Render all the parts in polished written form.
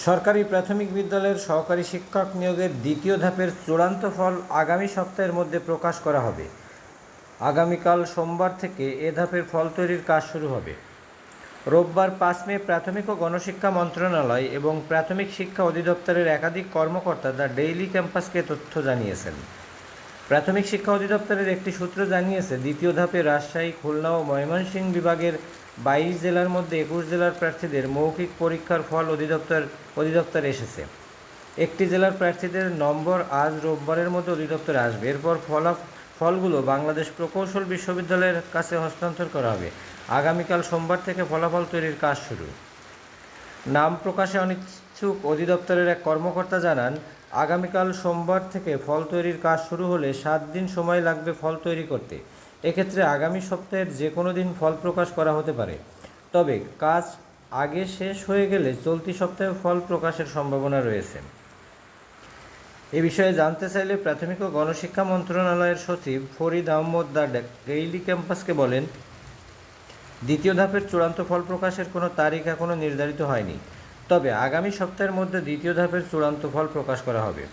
সরকারি প্রাথমিক বিদ্যালয়ের সহকারী শিক্ষক নিয়োগের দ্বিতীয় ধাপের চূড়ান্ত ফল আগামী সপ্তাহের মধ্যে প্রকাশ করা হবে। আগামীকাল সোমবার থেকে এ ধাপের ফল তৈরির কাজ শুরু হবে। রোববার 5 মে প্রাথমিক ও গণশিক্ষা মন্ত্রণালয় এবং প্রাথমিক শিক্ষা অধিদপ্তরের একাধিক কর্মকর্তা দ্য ডেইলি ক্যাম্পাসকে তথ্য জানিয়েছেন। প্রাথমিক শিক্ষা অধিদপ্তরের একটি সূত্র জানিয়েছে, দ্বিতীয় ধাপে রাজশাহী, খুলনা ও ময়মনসিংহ বিভাগের 22 জেলার মধ্যে 21 জেলার প্রার্থীদের মৌখিক পরীক্ষার ফল অধিদপ্তরে এসেছে। একটি জেলার প্রার্থীদের নম্বর আজ রোববারের মধ্যে অধিদপ্তরে আসবে। এরপর ফলগুলো বাংলাদেশ প্রকৌশল বিশ্ববিদ্যালয়ের কাছে হস্তান্তর করা হবে। আগামীকাল সোমবার থেকে ফলাফল তৈরির কাজ শুরু। নাম প্রকাশে অনিচ্ছুক অধিদপ্তরের এক কর্মকর্তা জানান, আগামীকাল সোমবার থেকে ফল তৈরির কাজ শুরু হলে 7 দিন সময় লাগবে ফল তৈরি করতে। এক্ষেত্রে আগামী সপ্তাহের যে কোনো দিন ফল প্রকাশ করা হতে পারে। তবে কাজ আগে শেষ হয়ে গেলে চলতি সপ্তাহে ফল প্রকাশের সম্ভাবনা রয়েছে। এ বিষয়ে জানতে চাইলে প্রাথমিক ও গণশিক্ষা মন্ত্রণালয়ের সচিব ফরিদ আহমদ দ্য ডেইলি ক্যাম্পাসকে বলেন, দ্বিতীয় ধাপের চূড়ান্ত ফল প্রকাশের কোনো তারিখ এখনও নির্ধারিত হয়নি। তবে আগামী সপ্তাহের মধ্যে দ্বিতীয় ধাপের চূড়ান্ত ফল প্রকাশ করা হবে।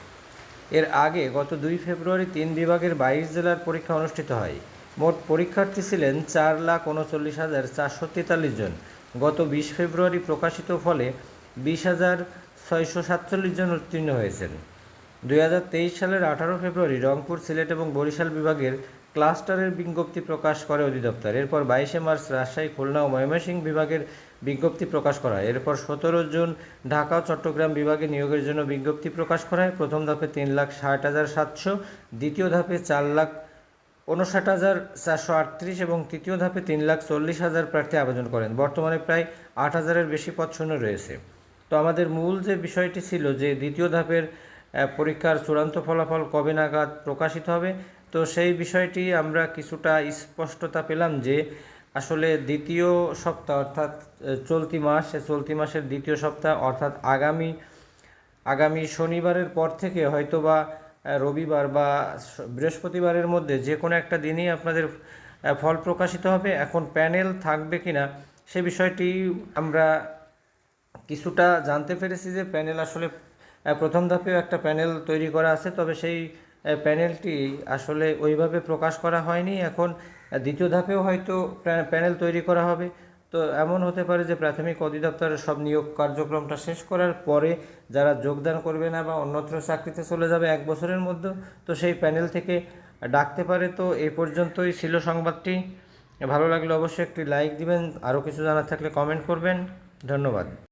এর আগে গত 2 ফেব্রুয়ারি 3 বিভাগের 22 জেলার পরীক্ষা অনুষ্ঠিত হয়। মোট পরীক্ষার্থী ছিলেন 4,39,443 জন। গত 20 ফেব্রুয়ারি প্রকাশিত ফলে 20,647 জন উত্তীর্ণ হয়েছেন। 2023 সালের 18 ফেব্রুয়ারি রংপুর, সিলেট এবং বরিশাল বিভাগের ক্লাস্টারের বিজ্ঞপ্তি প্রকাশ করে অধিদপ্তর। এরপর 22 মার্চ রাজশাহী, খুলনা ও ময়মনসিংহ বিভাগের বিজ্ঞপ্তি প্রকাশ করা হয়। এরপর 17 জুন ঢাকা ও চট্টগ্রাম বিভাগে নিয়োগের জন্য বিজ্ঞপ্তি প্রকাশ করা হয়। প্রথম ধাপে 3,60,700, দ্বিতীয় ধাপে 4,59,438 এবং তৃতীয় ধাপে 3,40,000 প্রার্থী আবেদন করেন। বর্তমানে প্রায় 8,000-এর বেশি পদ শূন্য রয়েছে। তো আমাদের মূল যে বিষয়টি ছিল যে দ্বিতীয় ধাপের পরীক্ষার চূড়ান্ত ফলাফল কবে নাগাদ প্রকাশিত হবে, তো সেই বিষয়টি আমরা কিছুটা স্পষ্টতা পেলাম যে আসলে দ্বিতীয় সপ্তাহ অর্থাৎ চলতি মাসের দ্বিতীয় সপ্তাহ অর্থাৎ আগামী শনিবারের পর থেকে হয়তোবা রবিবার বা বৃহস্পতিবারের মধ্যে যে কোনো একটা দিনই আপনাদের ফল প্রকাশিত হবে। এখন প্যানেল থাকবে কিনা সে বিষয়টি আমরা কিছুটা জানতে পেরেছি যে প্যানেল আসলে প্রথম ধাপেও একটা প্যানেল তৈরি করা আছে, তবে সেই প্যানেলটি আসলে ওইভাবে প্রকাশ করা হয়নি। এখন দ্বিতীয় ধাপেও হয়তো প্যানেল তৈরি করা হবে। তো এমন হতে পারে যে প্রাথমিক অধিদপ্তরের সব নিয়োগ কার্যক্রমটা শেষ করার পরে যারা যোগদান করবে না বা অন্যত্র চাকরিতে চলে যাবে 1 বছরের মধ্যে, তো সেই প্যানেল থেকে ডাকতে পারে। তো এই পর্যন্তই ছিল সংবাদটি। ভালো লাগলে অবশ্যই একটি লাইক দিবেন, আরও কিছু জানার থাকলে কমেন্ট করবেন। ধন্যবাদ।